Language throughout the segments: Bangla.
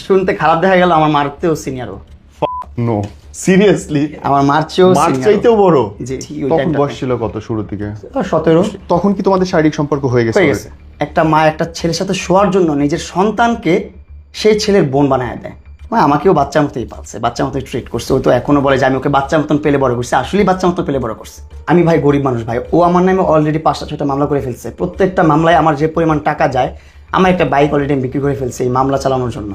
শুনতে খারাপ দেখা গেল আমার মারতেও সিনিয়রও। No seriously? আমার মার চেয়েও মার senior। চাইতেও বড়? জি ওই তখন টাইমটা বয়স ছিল কত শুরু থেকে? 17 তখন কি তোমাদের শারীরিক সম্পর্ক হয়ে গেছে? হয়ে গেছে। একটা মা একটা ছেলের সাথে শোয়ার জন্য নিজের সন্তানকে সেই ছেলের বোন বানায় দেয়। মানে আমাকেও বাচ্চার মতোই পালছে, বাচ্চার মতোই ট্রিট করছে। ও তো এখনো বলে যে আমি ওকে বাচ্চার মতন পেলে বড় করছি, আসলেই বাচ্চার মতো পেলে বড় করছে। আমি ভাই গরিব মানুষ ভাই, ও আমার নামে অলরেডি 5টা-6টা মামলা করে ফেলছে। প্রত্যেকটা মামলায় আমার যে পরিমাণ টাকা যায়, আমার একটা বাইক অলরেডি আমি বিক্রি করে ফেলছি এই মামলা চালানোর জন্য।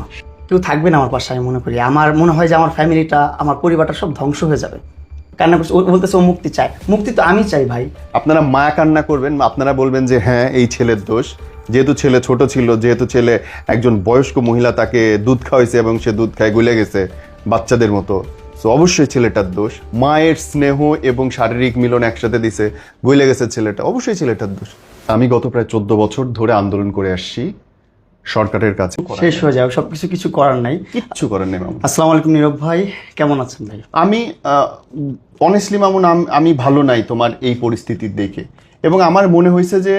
কেউ থাকবে না আমার পাশে আমি মনে করি। আমার মনে হয় যে আমার ফ্যামিলিটা, আমার পরিবারটা সব ধ্বংস হয়ে যাবে। কান্না করছে, ও বলতেছে ও মুক্তি চায়। মুক্তি তো আমি চাই ভাই। আপনারা মায়া কান্না করবেন, আপনারা বলবেন যে হ্যাঁ এই ছেলের দোষ, যেহেতু ছেলে ছোট ছিল, যেহেতু ছেলে একজন বয়স্ক মহিলা তাকে দুধ খাওয়াইছে এবং সে দুধ খায় গলে গেছে বাচ্চাদের মতো, তো অবশ্যই ছেলেটার দোষ। মায়ের স্নেহ এবং শারীরিক মিলন একসাথে দিছে, গলে গেছে ছেলেটা, অবশ্যই ছেলেটার দোষ। আমি গত প্রায় 14 বছর ধরে আন্দোলন করে আসছি সরকারের কাছে। শেষ হয়ে যায় সব কিছু করার নাই। কিচ্ছু করেন নাই মামুন। আসসালামু আলাইকুম নীরব ভাই, কেমন আছেন ভাই? আমি অনেস্টলি মামুন, আমি ভালো নাই তোমার এই পরিস্থিতি দেখে, এবং আমার মনে হয়েছে যে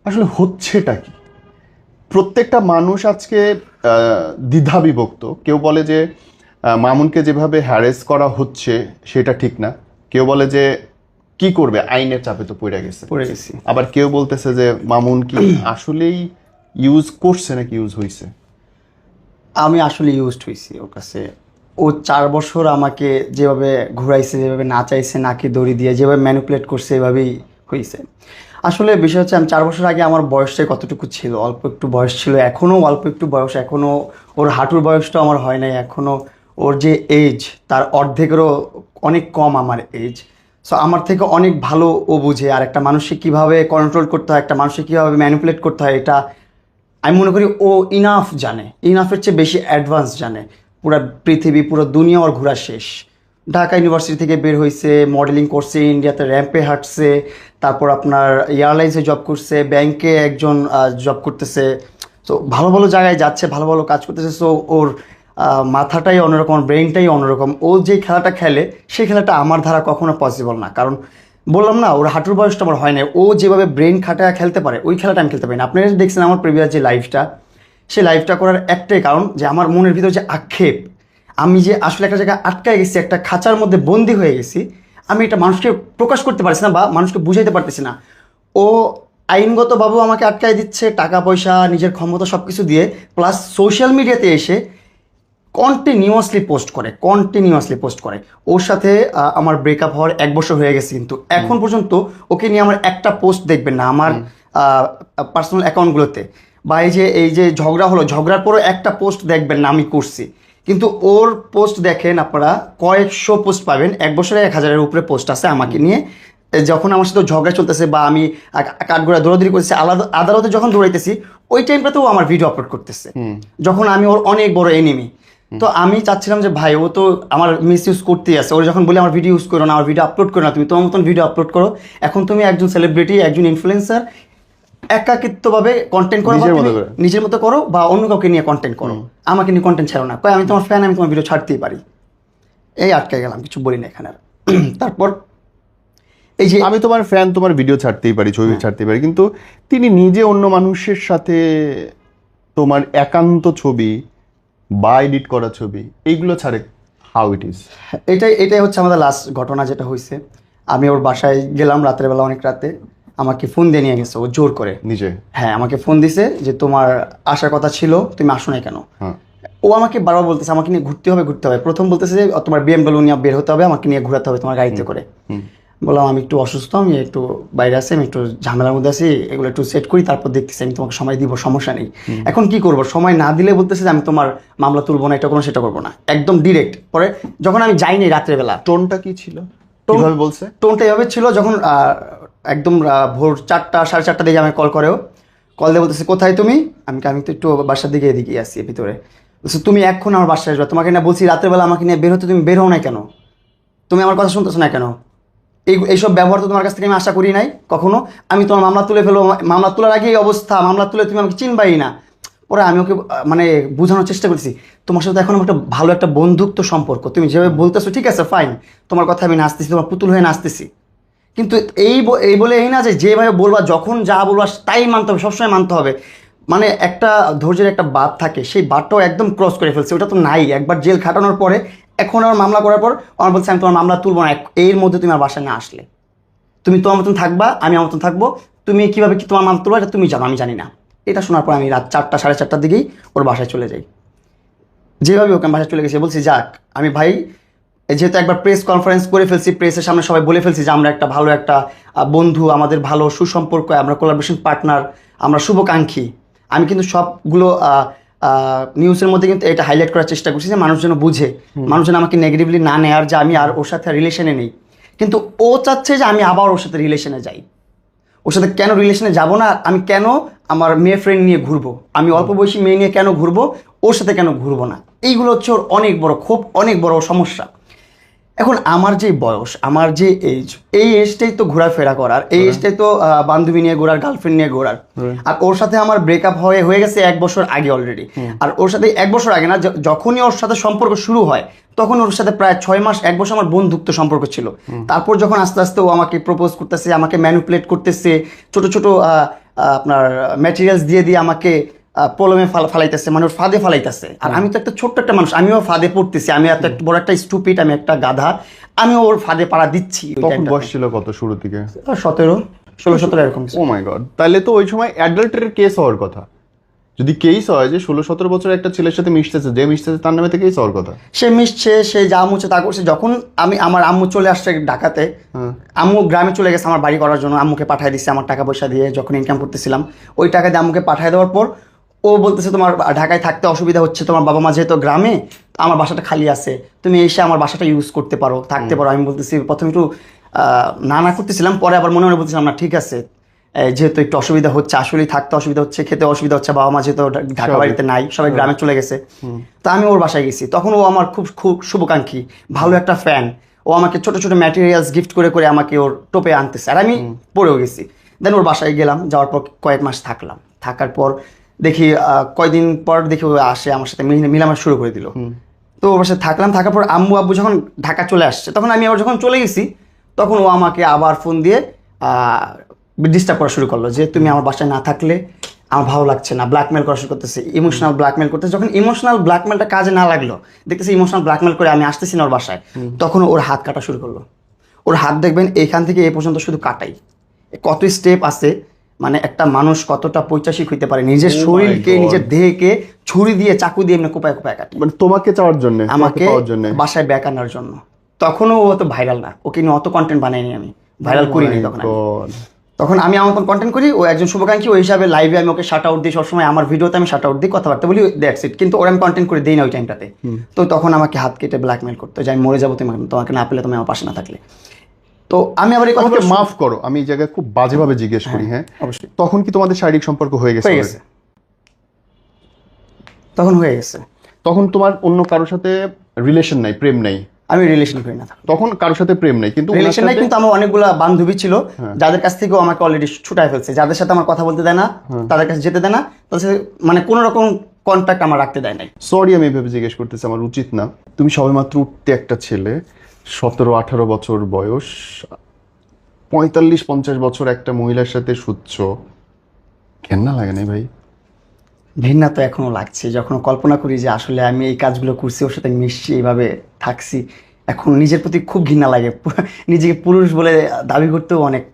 আসলে হচ্ছেটা কি। প্রত্যেকটা মানুষ আজকে দ্বিধা বিভক্ত। কেউ বলে যে মামুনকে যেভাবে হ্যারেস করা হচ্ছে সেটা ঠিক না, কেউ বলে যে কি করবে, আইনের চাপে তো পড়ে গেছি। আবার কেউ বলতেছে যে মামুন কি আসলেই ইউজ করছে নাকি ইউজ হয়েছে। আমি আসলে ইউজড হয়েছি ওর কাছে। ও 4 বছর আমাকে যেভাবে ঘুরাইছে, যেভাবে নাচাইছে, নাকি দড়ি দিয়ে যেভাবে ম্যানিপুলেট করছে, এভাবেই হয়েছে। আসলে বিষয় হচ্ছে আমি 4 বছর আগে আমার বয়সটাই কতটুকু ছিল, অল্প একটু বয়স ছিল, এখনও অল্প একটু বয়স, এখনও ওর হাঁটুর বয়সটা আমার হয় নাই, এখনও ওর যে এজ তার অর্ধেকেরও অনেক কম আমার এজ। সো আমার থেকে অনেক ভালো ও বুঝে আর একটা মানুষকে কীভাবে কন্ট্রোল করতে হয়, একটা মানুষকে কীভাবে ম্যানিপুলেট করতে হয়, এটা আমি মনে করি ও ইনাফ জানে, ইনাফের চেয়ে বেশি অ্যাডভান্স জানে। পুরো পৃথিবী, পুরো দুনিয়া ওর ঘোরা শেষ। ঢাকা ইউনিভার্সিটি থেকে বের হয়েছে, মডেলিং করছে, ইন্ডিয়াতে র্যাম্পে হাঁটছে, তারপর আপনার এয়ারলাইন্সে জব করছে, ব্যাংকে একজন জব করতেছে। তো ভালো ভালো জায়গায় যাচ্ছে, ভালো ভালো কাজ করতেছে। সো ওর মাথাটাই অন্যরকম, ব্রেনটাই অন্যরকম। ও যে খেলাটা খেলে সেই খেলাটা আমার দ্বারা কখনো পসিবল না। কারণ বললাম না, ওর হাঁটুর বয়সটা আমার হয় না। ও যেভাবে ব্রেন খাটায় খেলতে পারে ওই খেলাটা আমি খেলতে পারি না। আপনারা দেখছেন আমার প্রিভিয়াস যে লাইফটা, সেই লাইফটা করার একটাই কারণ যে আমার মনের ভিতরে যে আক্ষেপ, আমি যে আসলে একটা জায়গায় আটকায় গেছি, একটা খাঁচার মধ্যে বন্দি হয়ে গেছি, আমি এটা মানুষকে প্রকাশ করতে পারছি না বা মানুষকে বুঝাইতে পারতেছি না। ও আইনগতভাবেও আমাকে আটকায় দিচ্ছে, টাকা পয়সা, নিজের ক্ষমতা সব কিছু দিয়ে, প্লাস সোশ্যাল মিডিয়াতে এসে কন্টিনিউয়াসলি পোস্ট করে। ওর সাথে আমার ব্রেকআপ হওয়ার 1 বছর হয়ে গেছে, কিন্তু এখন পর্যন্ত ওকে নিয়ে আমার একটা পোস্ট দেখবেন না আমার পার্সোনাল অ্যাকাউন্টগুলোতে, বা এই যে ঝগড়া হলো, ঝগড়ার পরও একটা পোস্ট দেখবেন না আমি করছি। কিন্তু ওর পোস্ট দেখেন আপনারা, কয়েকশো পোস্ট পাবেন, 1 বছরে 1000-এর উপরে পোস্ট আছে আমাকে নিয়ে। যখন আমার সাথে ঝগড়া চলতেছে বা আমি কাঠগোড়া দৌড়াদৌড়ি করতেছি, আদালতে যখন দৌড়াইতেছি, ওই টাইমটাতেও আমার ভিডিও আপলোড করতেছে, যখন আমি ওর অনেক বড় এনিমি। তো আমি চাচ্ছিলাম যে ভাই, ও তো আমার মিস ইউজ করতেই আছে। ওর যখন বলে আমার ভিডিও ইউজ করো না, আমার ভিডিও আপলোড করো না, তুমি তোমার মতন ভিডিও আপলোড করো। এখন তুমি একজন সেলিব্রিটি, একজন ইনফ্লুয়েন্সার, একাকিত্বভাবে কন্টেন্ট করো, নিজের মতো করো, বা অন্য কাউকে নিয়ে কন্টেন্ট করো, আমাকে নিয়ে কন্টেন্ট ছাড়ো না। কয় আমি তোমার ফ্যান, আমি তোমার ভিডিও ছাড়তেই পারি। এই আটকে গেলাম, কিছু বলি না এখানে। তারপর এই যে আমি তোমার ফ্যান, তোমার ভিডিও ছাড়তেই পারি, ছবি ছাড়তেই পারি, কিন্তু তিনি নিজে অন্য মানুষের সাথে তোমার একান্ত ছবি বা এডিট করা ছবি এইগুলো ছাড়ে, হাউ ইট ইজ? এটাই হচ্ছে আমাদের লাস্ট ঘটনা যেটা হয়েছে। আমি ওর বাসায় গেলাম রাতের বেলা, অনেক রাতে। আমাকে ফোন দিয়ে নিয়ে গেছে ও জোর করে নিজে। হ্যাঁ, আমাকে ফোন দিছে যে তোমার আসার কথা ছিল, তুমি আসো না কেন? ও আমাকে বারবার বলতেছে আমাকে নিয়ে ঘুরতে হবে। প্রথম বলতেছে যে তোমার BMW নিয়ে বের হতে হবে, আমাকে নিয়ে ঘোরাতে হবে তোমার গাড়িতে করে। বললাম আমি একটু অসুস্থ, আমি একটু বাইরে আছি, আমি একটু ঝামেলার মধ্যে আছি, এগুলো একটু সেট করি, তারপর দেখতেছি, আমি তোমাকে সময় দিব, সমস্যা নেই। এখন কি করবো, সময় না দিলে বলতেছে যে আমি তোমার মামলা তুলবো না, এটা করবো সেটা করবো না, একদম ডিরেক্ট। পরে যখন আমি যাইনি রাত্রেবেলা, টোনটা কি ছিল, কিভাবে বলছে? টোনটা এভাবে ছিল, যখন একদম ভোর 4টা 4:30 দিকে আমি কল দিয়ে বলতেছে কোথায় তুমি? আমি তো একটু বাসার দিকে এদিকে আসছি ভিতরে। বলছে তুমি এখন আমার বাসায় আসবে, তোমাকে না বলছি রাত্রেবেলা আমাকে নিয়ে বের হতে, তুমি বের হও না কেন? তুমি আমার কথা শুনতেছো না কেন? এইসব ব্যবহার তো তোমার কাছ থেকে আমি আশা করি নাই কখনো। আমি তোমার মামলা তুলে ফেলবো, মামলা তোলার আগে এই অবস্থা, মামলা তুলে তুমি আমাকে চিনবাই না। পরে আমি ওকে মানে বোঝানোর চেষ্টা করছি, তোমার সাথে এখন একটা ভালো একটা বন্ধুত্ব সম্পর্ক, তুমি যেভাবে বলতেছো ঠিক আছে ফাইন, তোমার কথা আমি নাচতেছি, তোমার পুতুল হয়ে নাচতেছি, কিন্তু এই বলে এই না যে যেভাবে বলবা, যখন যা বলবা তাই মানতে হবে, সবসময় মানতে হবে। মানে একটা ধৈর্যের একটা বাঁধ থাকে, সেই বাঁধটাও একদম ক্রস করে ফেলছে, ওটা তো নাই। একবার জেল খাটানোর পরে এখন আমার মামলা করার পর আমার বলছে আমি তোমার মামলা তুলবো না, এর মধ্যে তুমি আমার বাসায় না আসলে তুমি তোমার মতন থাকবা, আমি আমার মতন থাকবো, তুমি কিভাবে কি তোমার মামলা তুলবা এটা তুমি জানো, আমি জানি না। এটা শোনার পর আমি রাত 4টা 4:30টার দিকেই ওর বাসায় চলে যাই। যেভাবে ওকে আমি বাসায় চলে গেছি, বলছি যাক আমি ভাই যেহেতু একবার প্রেস কনফারেন্স করে ফেলছি, প্রেসের সামনে সবাই বলে ফেলছি যে আমরা একটা ভালো একটা বন্ধু, আমাদের ভালো সুসম্পর্ক, আমরা কোলাবোরেশন পার্টনার, আমরা শুভাকাঙ্ক্ষী। আমি কিন্তু সবগুলো নিউজের মধ্যে কিন্তু এটা হাইলাইট করার চেষ্টা করছি যে মানুষ যেন বুঝে, মানুষ যেন আমাকে নেগেটিভলি না নেয়ার, যে আমি আর ওর সাথে রিলেশনে নেই। কিন্তু ও চাচ্ছে যে আমি আবার ওর সাথে রিলেশনে যাই। ওর সাথে কেন রিলেশনে যাব না, আমি কেন আমার মেয়ে ফ্রেন্ড নিয়ে ঘুরবো, আমি অল্প বয়সী মেয়ে নিয়ে কেন ঘুরবো, ওর সাথে কেন ঘুরবো না, এইগুলো হচ্ছে ওর অনেক বড় ক্ষোভ, অনেক বড় সমস্যা। এখন আমার যে বয়স, আমার যে এজ, এই এজটাই তো ঘোরাফেরা করার, এই এজটাই তো বান্ধবী নিয়ে ঘোরার, গার্লফ্রেন্ড নিয়ে ঘোরার। আর ওর সাথে আমার ব্রেকআপ হয়ে গেছে 1 বছর আগে অলরেডি। আর ওর সাথে 1 বছর আগে না, যখনই ওর সাথে সম্পর্ক শুরু হয় তখন ওর সাথে প্রায় 6 মাস 1 বছর আমার বন্ধুত্ব সম্পর্ক ছিল। তারপর যখন আস্তে আস্তে ও আমাকে প্রপোজ করতেছে, আমাকে ম্যানিপুলেট করতেছে, ছোট ছোট আপনার ম্যাটেরিয়ালস দিয়ে দিয়ে আমাকে প্রবলেমে ফালাইতেছে, মানে ওর ফাঁদে ফালাইতেছে। আর আমি তো একটা ছোট্ট একটা মানুষ, আমিও ফাঁদে পড়তেছি, আমি এত একটা বড় একটা স্টুপিড, আমি একটা গাধা, আমিও ওর ফাঁদে পাড়া দিচ্ছি। তখন বয়স ছিল কত শুরু থেকে? 17, 16, 17 এরকম। ও মাই গড, তাহলে তো ওই সময় অ্যাডাল্টারের কেস হওয়ার কথা। যদি কেস হয় যে 16-17 বছর একটা ছেলের সাথে মিশতেছে, যে মিশতেছে তার নামে তো কেস হওয়ার কথা। সে মিশছে, সে যা মুছে তা করছে। যখন আমার আম্মু চলে আসছে ঢাকাতে, আম্মু গ্রামে চলে গেছে আমার বাড়ি করার জন্য, আম্মুকে পাঠিয়ে দিচ্ছে আমার টাকা পয়সা দিয়ে, যখন ইনকাম করতেছিলাম ওই টাকা দিয়ে আম্মুকে পাঠিয়ে দেওয়ার পর ও বলতেছে তোমার ঢাকায় থাকতে অসুবিধা হচ্ছে, তোমার বাবা মা যেহেতু গ্রামে, আমার বাসাটা খালি আছে, তুমি এসে আমার বাসাটা ইউজ করতে পারো, থাকতে পারো। আমি বলতেছি প্রথমে একটু না করতেছিলাম, পরে আবার মনে মনে বলতেছিলাম না ঠিক আছে, যেহেতু একটু অসুবিধা হচ্ছে, আসলেই থাকতে অসুবিধা হচ্ছে, খেতে অসুবিধা হচ্ছে, বাবা মা যেহেতু ঢাকা বাড়িতে নাই, সবাই গ্রামে চলে গেছে। তো আমি ওর বাসায় গেছি, তখন ও আমার খুব খুব শুভাকাঙ্ক্ষী, ভালো একটা ফ্যান। ও আমাকে ছোট ছোট ম্যাটেরিয়ালস গিফট করে করে আমাকে ওর টোপে আনতেছে, আর আমি পড়েও গেছি। দেন ওর বাসায় গেলাম, যাওয়ার পর কয়েক মাস থাকলাম। থাকার পর দেখি কয়দিন পর দেখি ও আসে আমার সাথে মিলামেশা শুরু করে দিল। তো ওর বাসায় থাকলাম, থাকার পর আম্মু আব্বু যখন ঢাকা চলে আসছে, তখন আমি আবার যখন চলে গেছি, তখন ও আমাকে আবার ফোন দিয়ে ডিস্টার্ব করা শুরু করলো যে তুমি আমার বাসায় না থাকলে আমার ভালো লাগছে না, ব্ল্যাকমেল করা শুরু করতেছে, ইমোশনাল ব্ল্যাকমেল করতেছে। যখন ইমোশনাল ব্ল্যাকমেলটা কাজে না লাগলো, দেখতেছি ইমোশনাল ব্ল্যাকমেল করে আমি আসতেছি না ওর বাসায়, তখন ওর হাত কাটা শুরু করলো। ওর হাত দেখবেন এখান থেকে এ পর্যন্ত শুধু কাটাই। কত স্টেপ আছে, মানে একটা মানুষ কতটা পৈশাচিক হইতে পারে, নিজের শরীরকে, নিজের দেহকে ছুরি দিয়ে, চাকু দিয়ে এমনি কোপায় কোপায় কাটে, মানে তোমাকে চাওয়ার জন্য, আমাকে পাওয়ার জন্য, বাসায় ব্যাক আনার জন্য। তখনও ও তো ভাইরাল না, ওকে নিয়ে অত কন্টেন্ট বানাইনি, আমি ভাইরাল করিনি তখন আমি আমার মতন কন্টেন্ট করি। ও একজন শুভাকাঙ্ক্ষী, ওই হিসাবে লাইভে আমি ওকে শাট আউট দিই, সবসময় আমার ভিডিওতে আমি শাট আউট দিই, কথাবার্তা বলি, দ্যাটস ইট। কিন্তু ওর আমি কন্টেন্ট করে দিই না ওই টাইমটাতে। তো তখন আমাকে হাত কেটে ব্ল্যাকমেল করতো যে আমি মরে যাবো তোমাকে না পেলে, তুমি আমার পাশে না থাকলে। তো আমি আবার এই কথাকে মাফ করো, আমি এই জায়গায় খুব বাজেভাবে জিজ্ঞেস করি। হ্যাঁ অবশ্যই। তখন কি তোমাদের শারীরিক সম্পর্ক হয়ে গেছে? তখন হয়ে গেছে। তখন তোমার অন্য কারোর সাথে রিলেশন নাই, প্রেম নাই? আমি রিলেশন করি না তখন, কারোর সাথে প্রেম নাই, কিন্তু রিলেশন নাই। কিন্তু আমার অনেকগুলো বান্ধবী ছিল যাদের কাছ থেকেও আমাকে অলরেডি ছুটায় ফেলছে, যাদের সাথে আমার কথা বলতে দেয় না, তাদের কাছে যেতে দেয় না, তাদের মানে কোনো রকম কন্ট্যাক্ট আমার রাখতে দেয় নাই। সরি আমি এভাবে জিজ্ঞেস করতেছি, আমার উচিত না। তুমি সবেমাত্র উঠতে একটা ছেলে, 17-18 বছর বয়স, 45-50 বছর একটা মহিলার সাথে শুচ্ছ, ঘেন্না লাগে না ভাই? ঘৃণা তো এখনো লাগছে, যখন কল্পনা করি যে আসলে আমি এই কাজগুলো করছি, ওর সাথে মিশছি, এইভাবে থাকছি, এখন নিজের প্রতি খুব ঘৃণা লাগে। নিজেকে পুরুষ বলে দাবি করতেও অনেক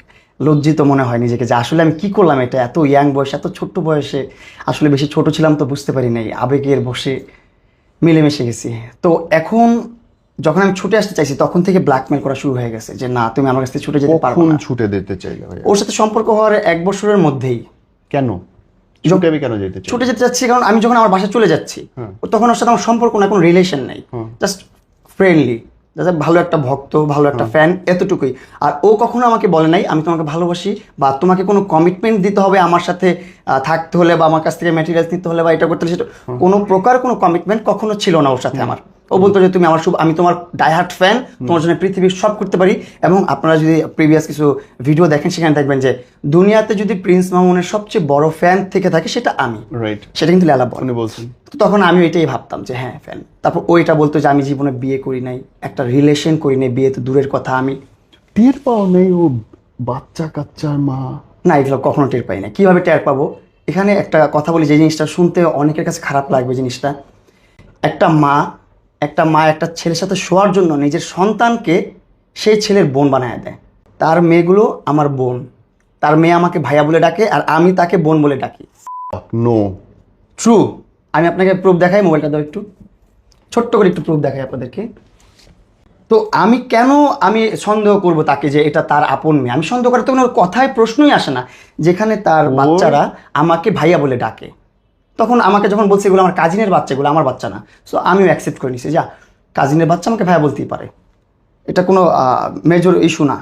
লজ্জিত মনে হয় নিজেকে, যে আসলে আমি কি করলাম এটা, এত ইয়াং বয়সে, এত ছোট্ট বয়সে। আসলে বেশি ছোট ছিলাম তো বুঝতে পারি নাই, আবেগের বসে মিলেমিশে গেছি। তো এখন যখন আমি ছুটে আসতে চাইছি, তখন থেকে ব্ল্যাকমেল করা শুরু হয়ে গেছে যে না, তুমি আমার কাছ থেকে ছুটে যেতে পারবে না। ছুটে যেতে চাইলে ওর সাথে সম্পর্ক হওয়ার 1 বছরের মধ্যেই। কেন ছুটে আমি কেন যেতে চাই? ছুটে যেতে চাচ্ছি কারণ আমি যখন আমার বাসায় চলে যাচ্ছি, তখন ওর সাথে আমার সম্পর্ক না, কোনো রিলেশন নাই, জাস্ট ফ্রেন্ডলি, জাস্ট ভালো একটা ভক্ত, ভালো একটা ফ্যান, এতটুকুই। আর ও কখনো আমাকে বলে নাই আমি তোমাকে ভালোবাসি, বা তোমাকে কোনো কমিটমেন্ট দিতে হবে আমার সাথে থাকতে হলে, বা আমার কাছ থেকে ম্যাটেরিয়ালস নিতে হলে, বা এটা করতে হলে, সেটা কোনো প্রকার কোনো কমিটমেন্ট কখনো ছিল না ওর সাথে আমার। ও বলতো যে তুমি আমার আমি তোমার ডাইহার্ট ফ্যান, তোমার জন্য পৃথিবীর সব করতে পারি। এবং আপনারা যদি প্রিভিয়াস কিছু ভিডিও দেখেন, সেখানে দেখবেন যে দুনিয়াতে যদি প্রিন্স মামুনের সবচেয়ে বড় ফ্যান থেকে থাকে, সেটা আমি। রাইট, সেটা কিন্তু লেলা বলছেন। তো তখন আমি এটাই ভাবতাম যে হ্যাঁ ফ্যান। তারপর ওইটা বলতো যে আমি জীবনে বিয়ে করি নাই, একটা রিলেশন করি নাই, বিয়ে তো দূরের কথা। আমি টের পাও নেই ও বাচ্চা কাচ্চার মা? না, এগুলো কখনো টের পাই না। কিভাবে টের পাবো? এখানে একটা কথা বলি, যে জিনিসটা শুনতে অনেকের কাছে খারাপ লাগবে জিনিসটা। একটা মা একটা ছেলের সাথে শোয়ার জন্য নিজের সন্তানকে সেই ছেলের বোন বানায় দেয়। তার মেয়েগুলো আমার বোন, তার মেয়ে আমাকে ভাইয়া বলে ডাকে আর আমি তাকে বোন বলে ডাকি। No, true. আমি আপনাকে প্রুফ দেখাই, মোবাইলটা দাও একটু, ছোট্ট করে একটু প্রুফ দেখাই আপনাদেরকে। তো আমি কেন সন্দেহ করব তাকে যে এটা তার আপন মেয়ে? আমি সন্দেহ করার তো কোনো কথায় প্রশ্নই আসে না, যেখানে তার বাচ্চারা আমাকে ভাইয়া বলে ডাকে। তখন আমাকে যখন বলছে এগুলো আমার কাজিনের বাচ্চাগুলো, আমার বাচ্চা না, সো আমিও অ্যাকসেপ্ট করে নিছি, যা কাজিনের বাচ্চা আমাকে ভাইয়া বলতেই পারে, এটা কোনো মেজর ইস্যু না।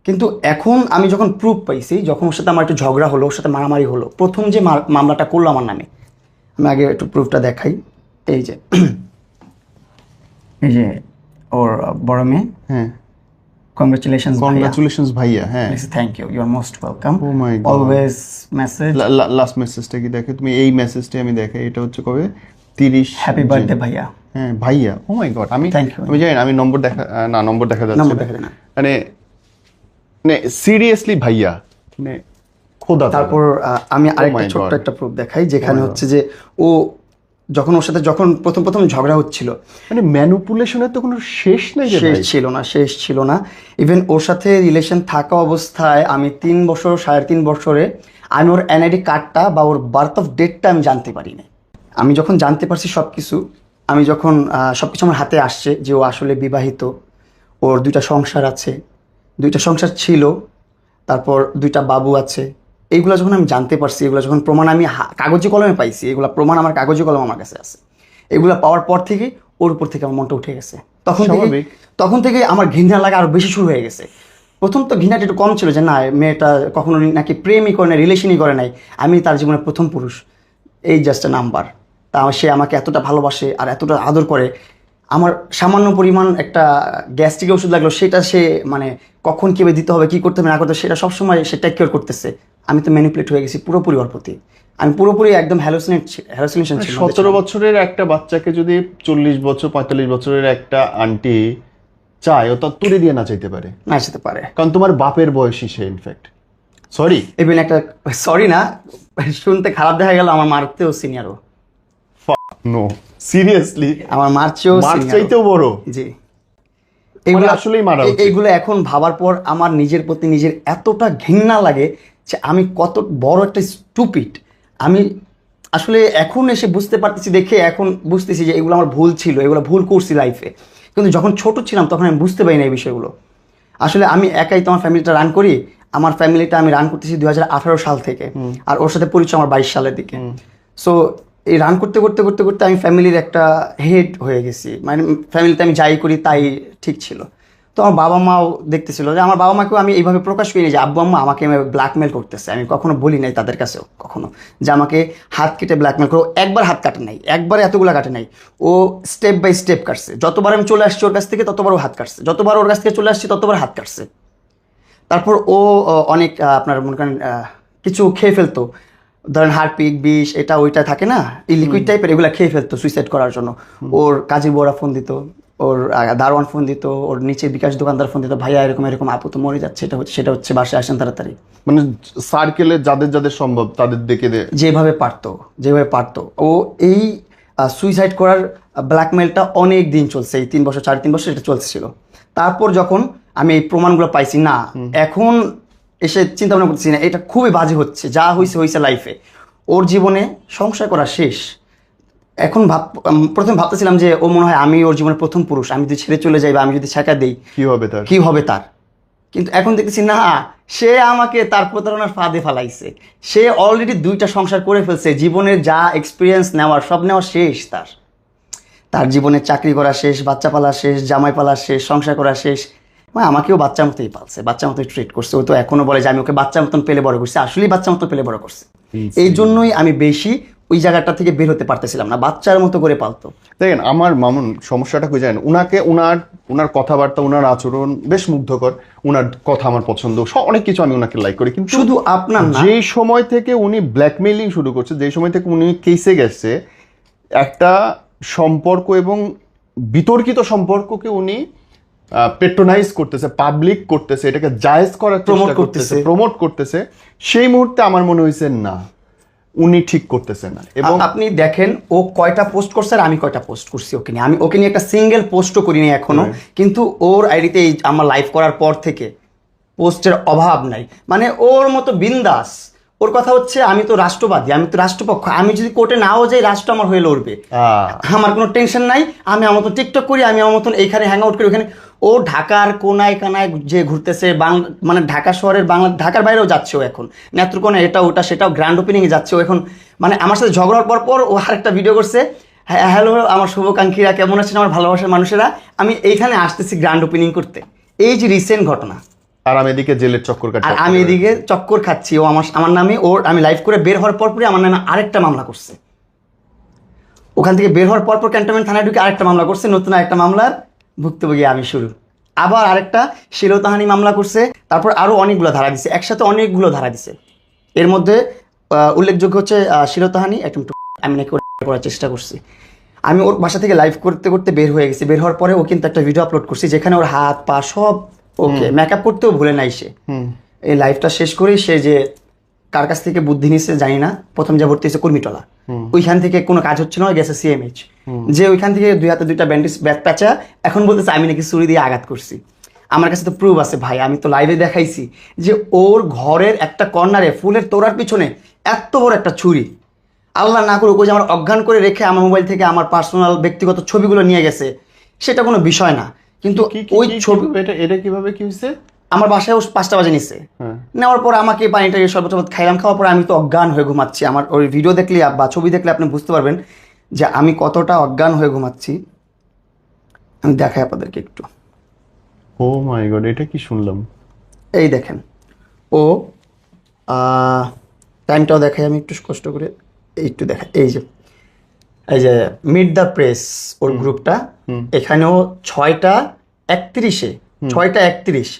কিন্তু এখন আমি যখন প্রুফ পাইছি, যখন ওর সাথে আমার একটু ঝগড়া হলো, ওর সাথে মারামারি হলো, প্রথম যে মামলাটা করলো আমার নামে, আমি আগে একটু প্রুফটা দেখাই। এই যে এই যে ওর বড় মেয়ে, হ্যাঁ, কংগ্রাচুলেশনস ভাইয়া। হ্যাঁ, thank you, you are most welcome, Oh my God. Always message. Last মেসেজটা কি দেখে তুমি? এই মেসেজটা আমি দেখাই, এটা হচ্ছে কবে? 30 হ্যাপি বার্থডে ভাইয়া। হ্যাঁ ভাইয়া, ও মাই গড। আমি Thank you. আমি জানি না, আমি নম্বর দেখা নম্বর দেখা যাচ্ছে নম্বর না। দেখা যায় না। মানে মানে সিরিয়াসলি ভাইয়া, মানে খোদা। তারপর আমি আরেকটা my ছোট্ট God. একটা প্রুফ দেখাই, যেখানে Oh my হচ্ছে যে ও যখন ওর সাথে প্রথম ঝগড়া হচ্ছিল, মানে ম্যানিপুলেশনের তো কোনো শেষ নেই রে শেষ ভাই। ছিল না। ইভেন ওর সাথে রিলেশন থাকা অবস্থায় আমি 3 বছর 3.5 বছরে আমি ওর এনআইডি কার্ডটা বা ওর বার্থ অফ ডেটটা আমি জানতে পারি না। আমি যখন জানতে পারছি সব কিছু, আমি যখন সব কিছু আমার হাতে আসছে যে ও আসলে বিবাহিত, ওর 2টা সংসার আছে, 2টা সংসার ছিল, তারপর 2টা বাবু আছে, এইগুলো যখন আমি জানতে পারছি, এগুলো যখন প্রমাণ আমি কাগজে কলমে পাইছি, এগুলো প্রমাণ আমার কাগজে কলম আমার কাছে আছে, এগুলো পাওয়ার পর থেকে ওর উপর থেকে আমার মনটা উঠে গেছে। তখন থেকে আমার ঘৃণা লাগা আরো বেশি শুরু হয়ে গেছে। প্রথম তো ঘৃণাটা একটু কম ছিল, যে না মেয়েটা কখনো নাকি প্রেমই করে নাই, রিলেশনই করে নাই, আমি তার জীবনের প্রথম পুরুষ, এই জাস্ট এ নাম্বার। তা সে আমাকে এতটা ভালোবাসে আর এতটা আদর করে, আমার সামান্য পরিমাণ একটা গ্যাস্ট্রিক ওষুধ লাগলো, সেটা সে মানে কখন কীভাবে দিতে হবে, কী করতে হবে না করতে হবে, সেটা সবসময় সে টেক কেয়ার করতেছে। আমি তো ম্যানিপুলেট হয়ে গেছি পুরোপুরি ওর প্রতি, আমি পুরোপুরি একদম হ্যালোসিনেশন ছিল। 17 বছরের একটা বাচ্চাকে যদি 40 বছর 45 বছরের একটা আন্টি চায়, ও তো তুলে দিয়ে না চাইতে পারে, না যেতে পারে, কারণ তোমার বাপের বয়সী সে। ইনফ্যাক্ট সরি, ইভেন একটা সরি না, শুনতে খারাপ দেখা গেল, আমার মারতেও সিনিয়রও। নো, সিরিয়াসলি আমার মার চেয়েও মার senior ও। চাইতেও বড়। জি, এগুলো আসলেই মারা উচিত। এইগুলো এখন ভাবার পর আমার নিজের প্রতি নিজের এতটা ঘৃণা লাগে যে আমি কত বড় একটা স্টুপিড। আমি আসলে এখন এসে বুঝতে পারতেছি, দেখে এখন বুঝতেছি যে এগুলো আমার ভুল ছিল, এগুলো ভুল করছি লাইফে, কিন্তু যখন ছোট ছিলাম তখন আমি বুঝতে পারি না এই বিষয়গুলো। আসলে আমি একাই তো আমার ফ্যামিলিটা রান করি, আমার ফ্যামিলিটা আমি রান করতেছি 2018 সাল থেকে, আর ওর সাথে পরিচয় আমার 22 সালের দিকে। সো এই রান করতে করতে করতে করতে আমি ফ্যামিলির একটা হেড হয়ে গেছি, মানে ফ্যামিলিতে আমি যাই করি তাই ঠিক ছিল। তো আমার বাবা মাও দেখতেছিল, যে আমার বাবা মাকেও আমি এইভাবে প্রকাশ করিনি যে আব্বু আম্মা আমাকে ব্ল্যাকমেল করতেছে, আমি কখনো বলি নাই তাদের কাছেও কখনো যে আমাকে হাত কেটে ব্ল্যাকমেল করো। একবার হাত কাটে নাই, একবারে এতগুলো কাটে নাই, ও স্টেপ বাই স্টেপ কাটছে। যতবার আমি চলে আসছি ওর কাছ থেকে ততবার ও হাত কাটছে, যতবার ওর কাছ থেকে চলে আসছি ততবার হাত কাটছে। তারপর ও অনেক আপনার মনে করেন কিছু খেয়ে ফেলতো, ধরেন হারপিক বিষ এটা ওইটা থাকে না, এই লিকুইড টাইপের, এগুলো খেয়ে ফেলতো সুইসাইড করার জন্য। ওর কাজী বউরা ফোন দিত, ওর দারোয়ান ফোন দিত, ওর নিচে বিকাশ দোকানদার ফোন দিত, ভাইয়া এরকম এরকম আপু তো মরে যাচ্ছে, সেটা হচ্ছে বাসায় আসেন তাড়াতাড়ি। মানে সার্কেলে যাদের যাদের সম্ভব তাদের দেখে যেভাবে পারতো ও এই সুইসাইড করার ব্ল্যাকমেলটা অনেক দিন চলছে, এই 3 বছর 3.5 বছর এটা চলছিল। তারপর যখন আমি এই প্রমাণগুলো পাইছি, না এখন এসে চিন্তা ভাবনা করতেছি না, এটা খুবই বাজে হচ্ছে, যা হয়েছে লাইফে, ওর জীবনে সংসার করা শেষ। এখন প্রথমে ভাবতেছিলাম যে ও মনে হয় আমি ওর জীবনের প্রথম পুরুষ, আমি যদি ছেড়ে চলে যাই বা আমি যদি ছেঁকা দিই কি হবে তার। কিন্তু এখন দেখতেছি না, সে আমাকে তার প্রতারণার ফাঁদে ফালাইছে, সে অলরেডি 2টা সংসার করে ফেলছে, জীবনের যা এক্সপিরিয়েন্স নেওয়ার সব নেওয়া শেষ, তার জীবনে চাকরি করা শেষ, বাচ্চা পালা শেষ, জামাই পালা শেষ, সংসার করা শেষ। মানে আমাকেও বাচ্চার মতোই পালছে, বাচ্চার মতোই ট্রিট করছে। ও তো এখনো বলে যে আমি ওকে বাচ্চার মতন পেলে বড় করছি, আসলেই বাচ্চার মতো পেলে বড় করছে। এই জন্যই আমি বেশি ওই জায়গাটা থেকে বের হতে পারতেছিলাম না, বাচ্চার মতো করে পালতো। দেখেন আমার মামুন সমস্যাটা কই জানেন, উনার কথাবার্তা, উনার আচরণ বেশ মুগ্ধকর, উনার কথা আমার পছন্দ, অনেক কিছু আমি উনাকে লাইক করি। কিন্তু শুধু আপনার না, যেই সময় থেকে উনি ব্ল্যাকমেইলিং শুরু করছে, যেই সময় থেকে উনি কেসে গেছে, একটা সম্পর্ক এবং বিতর্কিত সম্পর্ককে উনি পেট্রোনাইজ করতেছে, পাবলিক করতেছে, এটাকে জায়েজ করার প্রমোট করতেছে, সেই মুহূর্তে আমার মনে হয়েছে না, উনি ঠিক করতেছে না। এবং আপনি দেখেন ও কয়টা পোস্ট করছে আর আমি কয়টা পোস্ট করছি ওকে নিয়ে। আমি ওকে নিয়ে একটা সিঙ্গেল পোস্টও করিনি এখনো, কিন্তু ওর আইডিতে এই আমার লাইভ করার পর থেকে পোস্টের অভাব নাই। মানে ওর মতো বিন্দাস। ওর কথা হচ্ছে আমি তো রাষ্ট্রবাদী, আমি তো রাষ্ট্রপক্ষ, আমি যদি কোর্টে নাও যাই রাষ্ট্র আমার হয়ে লড়বে, আমার কোনো টেনশন নাই, আমি আমার মতন টিকটক করি, আমি আমার মতন এইখানে হ্যাং আউট করি ওখানে। ও ঢাকার কোনায় কানায় যে ঘুরতেছে, মানে ঢাকা শহরের ঢাকার বাইরেও যাচ্ছে ও এখন, নেত্রকোনা এটা ওটা সেটাও গ্র্যান্ড ওপেনিংয়ে যাচ্ছে ও এখন। মানে আমার সাথে ঝগড়ার পর ও আরেকটা ভিডিও করছে, হ্যালো আমার শুভকাঙ্ক্ষীরা কেমন আছেন আমার ভালোবাসার মানুষেরা, আমি এইখানে আসতেছি গ্র্যান্ড ওপেনিং করতে। এই যে রিসেন্ট ঘটনা, আর আমি এদিকে জেলের চক্কর কাটছি, আর আমি এদিকে চক্কর খাচ্ছি। ও আমার নামে, আমি লাইভ করে বের হওয়ার পরপরই আমার নামে আরেকটা মামলা করছে। ওখান থেকে বের হওয়ার পরপর ক্যান্টনমেন্ট থানায় ঢুকে আরেকটা মামলা করছে, নতুন আরেকটা মামলার ভুক্তভোগী আমি শুরু। আবার আরেকটা শ্লীলতাহানি মামলা করছে, তারপর আরও অনেকগুলো ধারা দিছে, একসাথে অনেকগুলো ধারা দিছে। এর মধ্যে উল্লেখযোগ্য হচ্ছে শ্লীলতাহানি, আমি নাকি করার চেষ্টা করছি। আমি ওর বাসা থেকে লাইভ করতে করতে বের হয়ে গেছি। বের হওয়ার পরে ও কিন্তু একটা ভিডিও আপলোড করছি যেখানে ওর হাত পা সব ওকে, মেকআপ করতেও ভুলে নাই সে। এই লাইভটা শেষ করেই সে যে কার কাছ থেকে বুদ্ধি নিচ্ছে জানি না, প্রথম যা ভর্তি হয়েছে কর্মীটলা, ওইখান থেকে কোনো কাজ হচ্ছে না, গেছে সিএমএইচ, যে ওইখান থেকে 2 হাতে 2টা ব্যান্ডেজ ব্যাট প্যাচা, এখন বলতেছে আমি নাকি ছুরি দিয়ে আঘাত করছি। আমার কাছে তো প্রুফ আছে ভাই, আমি তো লাইভে দেখাইছি যে ওর ঘরের একটা কর্নারে ফুলের তোড়ার পিছনে এত বড় একটা ছুরি। আল্লাহ না করুক ওই যে আমার অজ্ঞান করে রেখে আমার মোবাইল থেকে আমার পার্সোনাল ব্যক্তিগত ছবিগুলো নিয়ে গেছে, সেটা কোনো বিষয় না, কিন্তু ওই ছবি এটা কিভাবে কি হয়েছে? আমার বাসায় ও 5টা বাজে নিচ্ছে, নেওয়ার পর আমাকে পানিটা শরবত খাইলাম, খাওয়ার পর আমি তো অজ্ঞান হয়ে ঘুমাচ্ছি। আমার ওই ভিডিও দেখলে বা ছবি দেখলে আপনি বুঝতে পারবেন যে আমি কতটা অজ্ঞান হয়ে ঘুমাচ্ছি। আমি দেখাই আপনাদেরকে একটু। ও মাই গড, এটা কি শুনলাম? এই দেখেন, ও টাইমটাও দেখাই আমি একটু কষ্ট করে, একটু দেখাই। এই যে মিট দ্য প্রেস ওর গ্রুপটা, এখানেও 6টা 31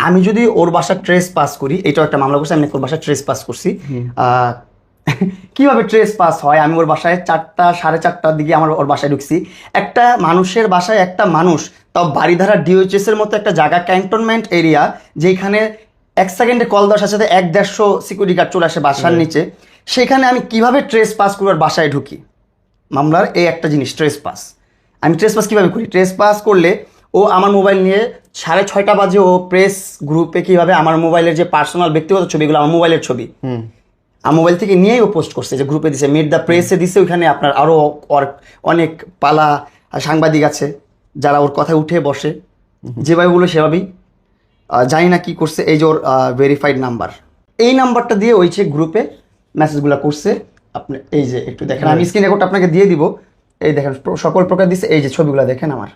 আমি যদি ওর বাসা ট্রেস পাস করি, এটাও একটা মামলা করছি, আমি ওর বাসা ট্রেস পাস করছি। কিভাবে ট্রেস পাস হয়, আমি ওর বাসায় 4টা 4:30টার দিকে ওর বাসায় ঢুকছি। একটা মানুষের বাসায় একটা মানুষ, তাও বাড়িধারা ডিওএইচএস এর মতো একটা জায়গা, ক্যান্টনমেন্ট এরিয়া, যেখানে 1 সেকেন্ডে কল দেওয়ার সাথে 1-150 সিকিউরিটি গার্ড চলে আসে বাসার নিচে, সেখানে আমি কিভাবে ট্রেস পাস করে ওর বাসায় ঢুকি। মামলার এই একটা জিনিস ট্রেস পাস। আমি ট্রেস পাস কীভাবে করি, ট্রেস পাস করলে ও আমার মোবাইল নিয়ে 6:30 বাজে ও প্রেস গ্রুপে কীভাবে আমার মোবাইলের যে পার্সোনাল ব্যক্তিগত ছবিগুলো, আমার মোবাইলের ছবি আমার মোবাইল থেকে নিয়েই ও পোস্ট করছে, যে গ্রুপে দিছে, মিট দ্য প্রেসে দিছে, ওইখানে আপনার আরও অনেক পালা সাংবাদিক আছে যারা ওর কথায় উঠে বসে, যেভাবে বলে সেভাবেই। জানি না কি করছে, এই যে ওর ভেরিফাইড নাম্বার, এই নাম্বারটা দিয়ে ওই যে গ্রুপে মেসেজগুলো করছে। আপনি এই যে একটু দেখেন, আমি স্ক্রিন রেকর্ডটা আপনাকে দিয়ে দিব, এই দেখেন সকল প্রকার দিচ্ছে, এই যে ছবিগুলো দেখেন আমার,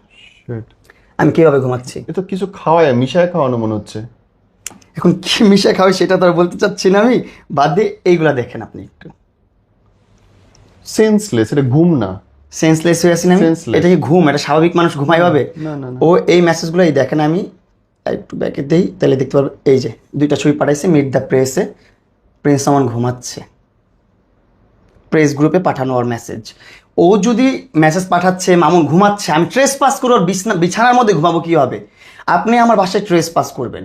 আমি কিভাবে ঘুমাচ্ছি। এ তো কিছু খাওয়ায় মিশায় খাওয়ানো মনে হচ্ছে। এখন কি মিশে খাওয়াই সেটা তো আর বলতে চাচ্ছি না আমি, বাদ দিয়ে এইগুলা দেখেন আপনি একটু। সেন্সলেস, এটা ঘুম না, সেন্সলেস হয়ে আছি না আমি? এটা কি ঘুম? এটা স্বাভাবিক মানুষ ঘুমায় ভাবে? ও এই মেসেজগুলো এই দেখেন, আমি একটু ব্যাকে দেই তাহলে দেখতে পারবো। এই যে 2টা ছবি পাঠাইছে মিট দ্য প্রেসে, প্রেস আমার ঘুমাচ্ছে, প্রেস গ্রুপে পাঠানো ওর মেসেজ। ও যদি মেসেজ পাঠাচ্ছে মামুন ঘুমাচ্ছে, আমি ট্রেস পাস করে ওর বিছানার মধ্যে ঘুমাবো কীভাবে? আপনি আমার বাসায় ট্রেস পাস করবেন,